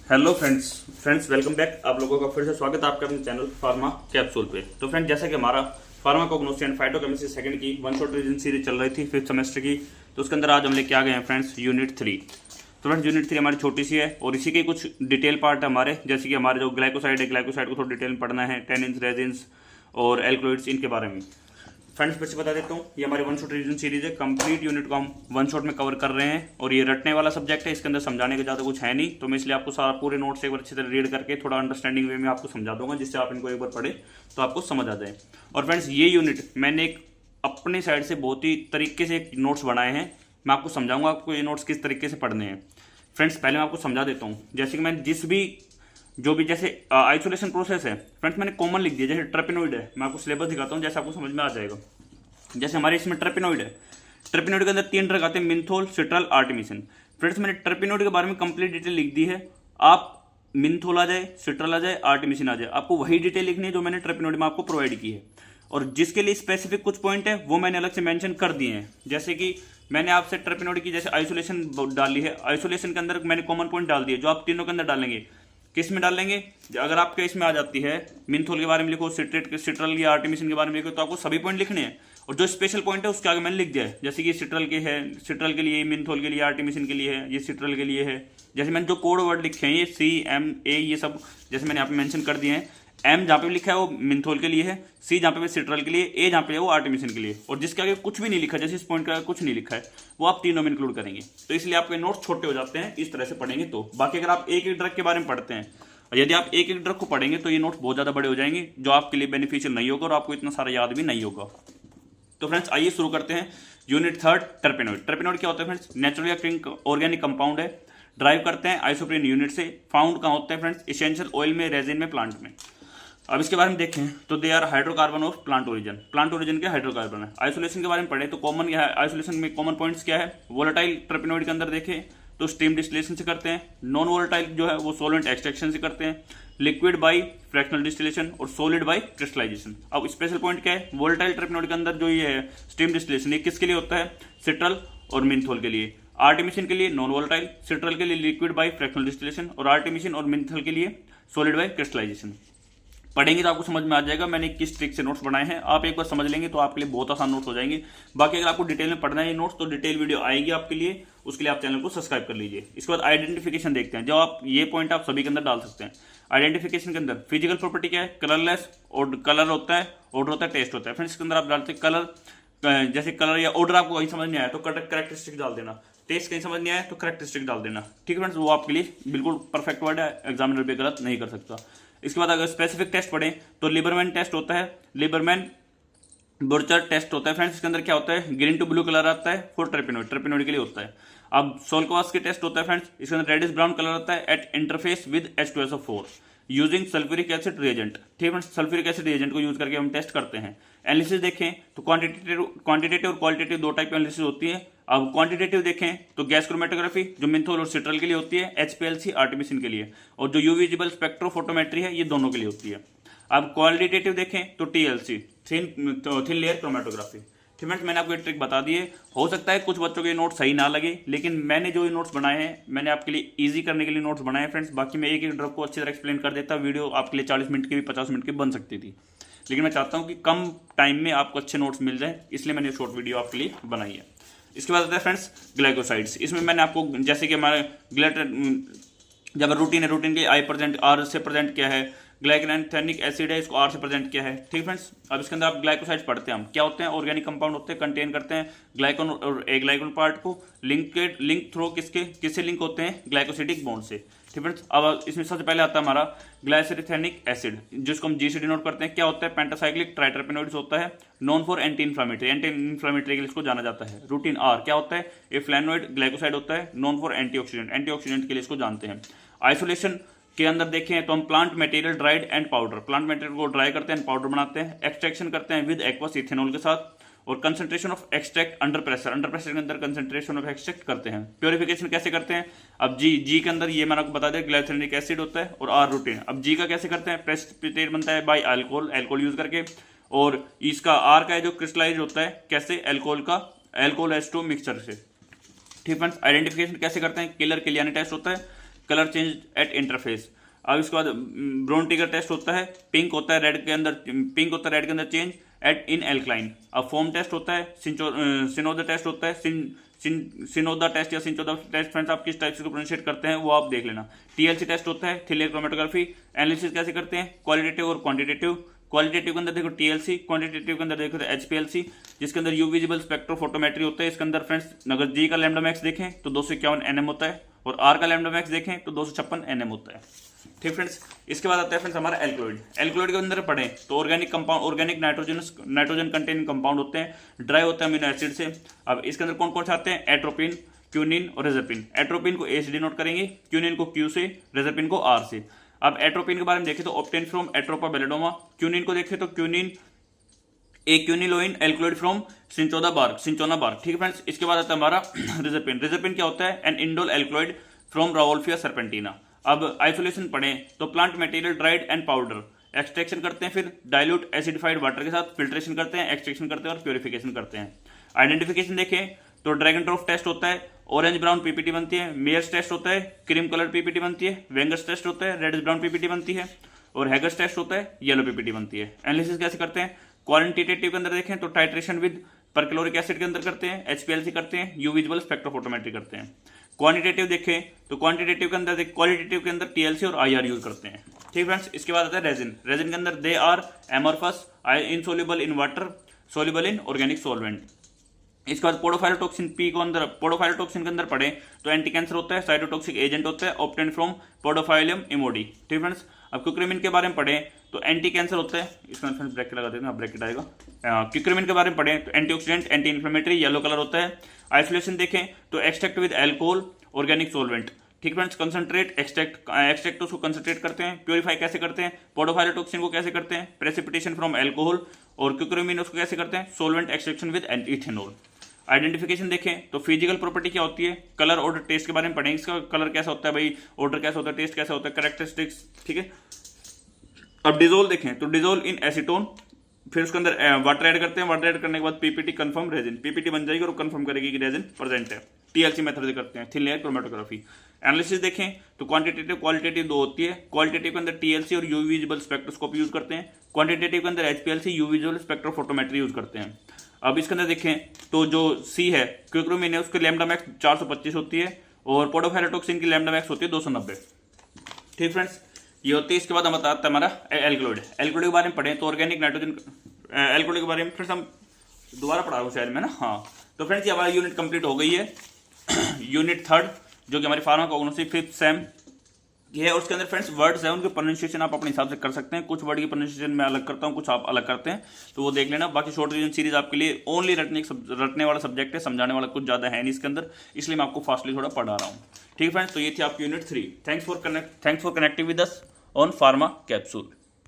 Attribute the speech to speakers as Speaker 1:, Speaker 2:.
Speaker 1: Hello friends welcome back. आप लोगों का फिर से स्वागत है आपका अपने चैनल फार्मा कैप्सूल पे। तो फ्रेंड, जैसा कि हमारा फार्माकोग्नोसी एंड फाइटोकेमिस्ट्री सेकंड की वन शॉट रिवीजन सीरीज चल रही थी फिफ्थ सेमेस्टर की, तो उसके अंदर आज हम लेके आ गए हैं फ्रेंड्स यूनिट 3। तो फ्रेंड्स यूनिट 3 हमारी छोटी सी है और इसी के कुछ डिटेल पार्ट है हमारे, जैसे कि हमारे जो ग्लाइकोसाइड है, ग्लाइकोसाइड को थोड़ा डिटेल में पढ़ना है, टेनिन्स, रेजिन्स और एल्कोइड्स, इनके बारे में। फ्रेंड्स फिर से बता देता हूँ, ये हमारी वन शॉट रिवीजन सीरीज है। कंप्लीट यूनिट को हम वन शॉट में कवर कर रहे हैं और ये रटने वाला सब्जेक्ट है, इसके अंदर समझाने का ज़्यादा कुछ है नहीं, तो मैं इसलिए आपको सारा पूरे नोट्स एक बार अच्छी तरह रीड करके थोड़ा अंडरस्टैंडिंग वे में आपको समझा दूंगा, जिससे आप इनको एक बार पढ़े तो आपको समझ आ जाए। और फ्रेंड्स, ये यूनिट मैंने एक अपने साइड से बहुत ही तरीके से नोट्स बनाए हैं, मैं आपको समझाऊंगा आपको ये नोट्स किस तरीके से पढ़ने हैं। फ्रेंड्स पहले मैं आपको समझा देता हूँ, जैसे कि मैंने जो भी जैसे आइसोलेशन प्रोसेस है फ्रेंड्स, मैंने कॉमन लिख दिया। जैसे ट्रेपेनोइड है, मैं आपको सिलेबस दिखाता हूँ, जैसे आपको समझ में आ जाएगा। जैसे हमारे इसमें ट्रेपेनोइड है, ट्रेपेनोइड के अंदर 3 ड्रग आते हैं, मिंथोल, सिट्रल, आर्टेमिसिन। फ्रेंड्स मैंने ट्रेपेनोइड के बारे में कंप्लीट डिटेल लिख दी है। आप मिंथोल आ जाए, सिट्रल आ जाए, आर्टेमिसिन आ जाए, आपको वही डिटेल लिखनी है जो मैंने ट्रेपेनोइड में आपको प्रोवाइड की है। और जिसके लिए स्पेसिफिक कुछ पॉइंट है वो मैंने अलग से मेंशन कर दिए हैं। जैसे कि मैंने आपसे ट्रेपेनोइड की जैसे आइसोलेशन डाली है, आइसोलेशन के अंदर मैंने कॉमन पॉइंट डाल दिए जो आप तीनों के अंदर डालेंगे। किस में डालेंगे? अगर आपके इसमें आ जाती है मिंथोल के बारे में लिखो, सिट्रल या आर्टेमिसिन के बारे में लिखो, तो आपको सभी पॉइंट लिखने हैं। और जो स्पेशल पॉइंट है उसके आगे मैंने लिख दिया है, जैसे कि सिट्रल के है, सिट्रल के लिए, मिंथोल के लिए, आर्टेमिसिन के लिए है, ये सिट्रल के लिए है। जैसे मैंने जो कोड वर्ड लिखे हैं, ये CMA, ये सब जैसे मैंने यहाँ पे मेंशन कर दिए हैं। M जहाँ पे भी लिखा है वो मिंथोल के लिए है, C जहाँ पे भी सिट्रल के लिए, A जहाँ पे है वो आर्टेमिसिन के लिए, और जिसके आगे कुछ भी नहीं लिखा, जैसे इस पॉइंट का कुछ नहीं लिखा है, वो आप तीनों में इंक्लूड करेंगे। तो इसलिए आपके नोट्स छोटे हो जाते हैं इस तरह से पढ़ेंगे तो। बाकी अगर आप एक एक ड्रग के बारे में पढ़ते हैं, और यदि आप एक एक ड्रग को पढ़ेंगे तो ये नोट्स बहुत ज़्यादा बड़े हो जाएंगे, जो आपके लिए बेनिफिशियल नहीं होगा और आपको इतना सारा याद भी नहीं होगा। तो फ्रेंड्स आइए शुरू करते हैं यूनिट 3 टर्पेनोइड। टर्पेनोइड क्या होता है friends? Naturally occurring organic compound है, ड्राइव करते हैं आइसोप्रीन यूनिट से। फाउंड कहाँ होते हैं फ्रेंड्स? एसेंशियल ऑयल में, रेजिन में, प्लांट में। अब इसके बारे में देखें तो they are hydrocarbon of plant origin. Plant origin के हाइड्रोकार्बन है। आइसोलेशन के बारे में पढ़े तो कॉमन क्या है आइसोलेशन में? कॉमन पॉइंट्स क्या है? वोलेटाइल टर्पेनोइड के अंदर देखें तो स्टीम डिस्टिलेशन से करते हैं। नॉन वोलेटाइल जो है वो सोलेंट एक्सट्रैक्शन से करते हैं। लिक्विड बाई फ्रैक्शनल डिस्टिलेशन और सॉलिड बाई क्रिस्टलाइजेशन। अब स्पेशल पॉइंट क्या है? वोलेटाइल टर्पेनोइड के अंदर जो ये है स्टीम डिस्टिलेशन, ये किसके लिए होता है? सिट्रल और मिंथोल के लिए। आर्टेमिसिन के लिए नॉन वोलेटाइल, सिट्रल के लिए लिक्विड बाई फ्रैक्शनल डिस्टिलेशन, और आर्टेमिसिन और मिंथल के लिए सॉलिड बाई क्रिस्टलाइजेशन। पढ़ेंगे तो आपको समझ में आ जाएगा मैंने किस ट्रिक से नोट्स बनाए हैं। आप एक बार समझ लेंगे तो आपके लिए बहुत आसान नोट्स हो जाएंगे। बाकी अगर आपको डिटेल में पढ़ना है ये नोट्स तो डिटेल वीडियो आएगी आपके लिए, उसके लिए आप चैनल को सब्सक्राइब कर लीजिए। इसके बाद आइडेंटिफिकेशन देखते हैं, जो आप ये पॉइंट आप सभी के अंदर डाल सकते हैं। आइडेंटिफिकेशन के अंदर फिजिकल प्रॉपर्टी क्या है? कलरलेस, और कलर होता है, ऑर्डर होता है, टेस्ट होता है। फ्रेंड्स इसके अंदर आप डालते हैं कलर, जैसे कलर या ऑर्डर आपको कहीं समझ नहीं आया तो करेक्टरिस्टिक डाल देना। टेस्ट कहीं समझ नहीं आया तो करेक्टरिस्टिक डाल देना। ठीक है फ्रेंड्स, वो आपके लिए बिल्कुल परफेक्ट वर्ड है, एग्जामिनर भी गलत नहीं कर सकता। इसके बाद अगर स्पेसिफिक टेस्ट पढ़ें तो लिबरमैन टेस्ट होता है, लिबरमैन बुर्चर टेस्ट होता है। फ्रेंड्स इसके अंदर क्या होता है? ग्रीन टू ब्लू कलर आता है फॉर ट्रेपेनोइड, ट्रेपेनोइड के लिए होता है। अब सोल्कवास के टेस्ट होता है फ्रेंड्स, इसके अंदर रेडिश ब्राउन कलर आता है at interface with H2SO4 using sulphuric acid reagent. ठीक है, सल्फ्यूरिक एसिड रिएजेंट को यूज करके हम टेस्ट करते हैं। एनालिसिस देखें तो क्वांटिटेटिव और क्वालिटेटिव दो टाइप की एनालिसिस होती है। अब क्वांटिटेटिव देखें तो गैस क्रोमेटोग्राफी जो मिंथोल और सिट्रल के लिए होती है, HPLC आर्टेमिसिन के लिए, और जो यूवी विजिबल स्पेक्ट्रोफोटोमेट्री है ये दोनों के लिए होती है। अब क्वालिटेटिव देखें तो TLC थिन लेयर क्रोमेटोग्राफी। ठीक है, मैंने आपको एक ट्रिक बता दी है। हो सकता है कुछ बच्चों के नोट सही ना लगे, लेकिन मैंने जो ये नोट्स बनाए हैं मैंने आपके लिए इजी करने के लिए नोट्स बनाए हैं फ्रेंड्स। बाकी मैं एक एक ड्रग को अच्छी तरह एक्सप्लेन कर देता, वीडियो आपके लिए 40 मिनट की भी 50 मिनट की बन सकती थी, लेकिन मैं चाहता हूँ कि कम टाइम में आपको अच्छे नोट्स मिल जाए, इसलिए मैंने शॉर्ट वीडियो आपके लिए बनाई है। इसके बाद आता है फ्रेंड्स ग्लाइकोसाइड्स। इसमें मैंने आपको जैसे कि हमारे जब रूटीन है, रूटीन के R से प्रेजेंट क्या है, ग्लाइकोसैनिक एसिड है, इसको R से प्रेजेंट किया है। ठीक फ्रेंड्स, अब इसके अंदर आप ग्लाइकोसाइड्स पढ़ते हैं हम क्या होते हैं? ऑर्गेनिक कंपाउंड होते हैं, कंटेन करते हैं ग्लाइकोन और एग्लाइकोन पार्ट को। लिंक थ्रू किससे लिंक होते हैं? ग्लाइकोसिडिक बॉन्ड से। ठीक फ्रेंड्स, अब इसमें सबसे पहले आता है हमारा ग्लाइसेरिथेनिक एसिड, जिसको हम G से डिनोट करते हैं। क्या होता है? पेंटासाइक्लिक ट्राइटरपेनोइड्स होता है, non for anti inflammatory, anti inflammatory के लिए इसको जाना जाता है। रूटीन R क्या होता है? ए फ्लैनोइड ग्लाइकोसाइड होता है, नॉन फॉर एंटीऑक्सीडेंट, एंटीऑक्सीडेंट के लिए इसको जानते हैं। आइसोलेशन के अंदर देखें तो हम plant material dried and powder, plant material को ड्राई करते हैं, पाउडर बनाते हैं। एक्सट्रैक्शन करते हैं विद एक्वस इथेनॉल के साथ, और concentration of extract under pressure, under pressure के अंदर कंसंट्रेशन ऑफ एक्सट्रैक्ट करते हैं। प्योरिफिकेशन कैसे करते हैं? अब जी के अंदर ये मैंने आपको बता दिया ग्लाइसेरिक एसिड होता है, और R रूटीन। अब जी का कैसे करते हैं? प्रेसिपिटेट बनता है बाय अल्कोहल यूज करके, और इसका R का है जो क्रिस्टलाइज होता है कैसे? अल्कोहल H2 मिक्सचर से। ठीक फ्रेंड्स, आइडेंटिफिकेशन कैसे करते हैं? किलर किलियानी टेस्ट होता है, कलर चेंज एट इंटरफेस। अब इसके बाद ब्राउन ट्रिगर टेस्ट होता है, पिंक होता है रेड के अंदर चेंज एट इन एल्कलाइन। अब फॉर्म टेस्ट होता है, सिनोदा टेस्ट होता है, सिनोदा टेस्ट या सिंचोदा टेस्ट, फ्रेंड्स आप किस टाइप से प्रोनाउंशिएट करते हैं वो आप देख लेना। टीएलसी टेस्ट होता है, थिन लेयर क्रोमेटोग्राफी। एनालिसिस कैसे करते हैं, क्वालिटेटिव और क्वांटिटेटिव। क्वालिटेटिव के अंदर देखो टीएलसी, क्वांटिटेटिव के अंदर देखो तो एचपीएलसी, जिसके अंदर यू विजिबल स्पेक्ट्रोफोटोमेट्री होता है। इसके अंदर फ्रेंड्स अगर जी का लैम्डा मैक्स देखें तो 251 एनएम होता है और आर का लैम्डा मैक्स देखें तो 256 एनएम होता है। ठीक फ्रेंड्स, इसके बाद आता है फ्रेंड्स हमारा एल्कलॉइड। एल्कलॉइड के अंदर पढ़ें तो organic compound, organic nitrogen containing compound होते हैं, ड्राई होते हैं अमीनो एसिड से। अब इसके अंदर कौन कौन से आते हैं, एट्रोपिन, क्यूनिन और रेजरपिन। एट्रोपिन को ए से डिनोट करेंगे, क्यूनिन को क्यू से, रेजरपिन को आर से। अब एट्रोपिन के बारे में देखें तो obtain from atropa belladonna. Quinine को देखें तो quinine a quinoline alkaloid from cinchona bark. ठीक है फ्रेंड्स, इसके बाद आता है हमारा रेजरपिन। रेजरपिन क्या होता है, an indole alkaloid from Rauwolfia serpentina. अब आइसोलेशन पढ़ें तो plant material dried and powder, extraction करते हैं, फिर डाइल्यूट एसिडिफाइड वाटर के साथ फिल्ट्रेशन करते हैं, एक्सट्रैक्शन करते हैं और प्योरिफिकेशन करते हैं। आइडेंटिफिकेशन देखें तो ड्रैगन ड्रॉफ टेस्ट होता है, ऑरेंज ब्राउन पीपीटी बनती है, मेयर्स टेस्ट होता है, क्रीम कलर पीपीटी बनती है, वेंगर्स टेस्ट होता है, रेडिश ब्राउन पीपीटी बनती है और हैगर्स टेस्ट होता है, येलो पीपीटी बनती है। एनालिसिस कैसे करते हैं, क्वालिटेटिव के अंदर देखें तो टाइट्रेशन विद परक्लोरिक एसिड के अंदर करते हैं, एचपीएलसी करते हैं, यू विजुअल स्पेक्ट्रोफोटोमेट्री करते हैं। क्वांटिटेटिव देखें तो क्वांटिटेटिव के अंदर टीएलसी और आईआर यूज करते हैं। ठीक फ्रेंड्स, इसके बाद आता है रेजिन। रेजिन के अंदर they are amorphous, insoluble in water, soluble in organic solvent. इसके बाद पोडोफाइलोटॉक्सिन पी को अंदर, पोडोफाइलोटॉक्सिन के अंदर पढ़े तो एंटी कैंसर होता है, साइटोटॉक्सिक एजेंट होता है, ऑब्टेन फ्रॉम पोडोफाइलियम इमोडी। ठीक फ्रेंड्स, अब क्यूक्रिमिन के बारे में पढ़े तो एंटी कैंसर होता है, इसमें फ्रेंड्स ब्रैकेट लगा देते हैं, ब्रैकेट आएगा। क्यूक्रिमिन के बारे में पढ़े तो antioxidant, anti inflammatory, yellow colour होता है। आइसोलेशन देखें तो extract with alcohol, organic solvent. ठीक फ्रेंड्स, कंसंट्रेट, एक्सट्रैक्ट उसको कंसंट्रेट करते हैं। प्योरीफाई कैसे करते हैं, पोडोफाइलोटॉक्सिन को कैसे करते हैं, प्रेसिपिटेशन फ्रॉम एल्कोहल, और क्यूक्रिमिन उसको कैसे करते हैं, solvent extraction with ethanol. Identification देखें तो फिजिकल प्रॉपर्टी क्या होती है, कलर, ऑर्डर, टेस्ट के बारे में पढ़ेंगे। इसका कलर कैसा होता है भाई, ऑर्डर कैसा होता है, टेस्ट कैसा होता है, कैरेक्टरिस्टिक्स। ठीक है, अब डिजोल्व देखें तो डिजोल्व इन एसीटोन, फिर उसके अंदर वाटर ऐड करते हैं, वाटर ऐड करने के बाद पीपीटी कंफर्म रेजिन, पीपीटी बन जाएगी और कंफर्म करेगी कि रेजिन प्रेजेंट है। टीएलसी मेथड से करते हैं, थिन लेयर क्रोमेटोग्राफी। एनालिसिस देखें तो क्वांटिटेटिव क्वालिटेटिव दो होती है। क्वालिटेटिव के अंदर टीएलसी और यूवी विजिबल स्पेक्ट्रोस्कोपी यूज करते हैं, क्वांटिटेटिव के अंदर HPLC, UV visible spectrophotometry use करते हैं। अब इसके अंदर देखें तो जो सी है क्यूक्रोमिन है उसकी लैम्डा मैक्स 425 होती है और पोडोफाइलोटॉक्सिन की लैम्डा मैक्स होती है 290। ठीक फ्रेंड्स, ये होती है। इसके बाद हम बताते हैं हमारा एल्कलॉइड। एल्कलॉइड के बारे में पढ़ें तो ऑर्गेनिक नाइट्रोजन, एल्कलॉइड के बारे में फ्रेंड्स हम दोबारा पढ़ा रहा हूँ शायद में ना, हाँ। तो फ्रेंड्स ये हमारा यूनिट कंप्लीट हो गई है, यूनिट 3 जो कि हमारी फार्माकोग्नोसी 5th सेम ये है। और उसके अंदर फ्रेंड्स वर्ड्स हैं, उनके प्रोनाउंसिएशन आप अपने हिसाब से कर सकते हैं। कुछ वर्ड की प्रोनाउंसिएशन मैं अलग करता हूँ, कुछ आप अलग करते हैं, तो वो देख लेना। बाकी शॉर्ट रिवीजन सीरीज आपके लिए ओनली रटने वाला सब्जेक्ट है, समझाने वाला कुछ ज़्यादा है नहीं इसके अंदर, इसलिए मैं आपको फास्टली थोड़ा पढ़ा रहा हूँ। ठीक है फ्रेंड्स, तो ये थी आपकी unit 3। Thanks for connecting with us on pharma capsule.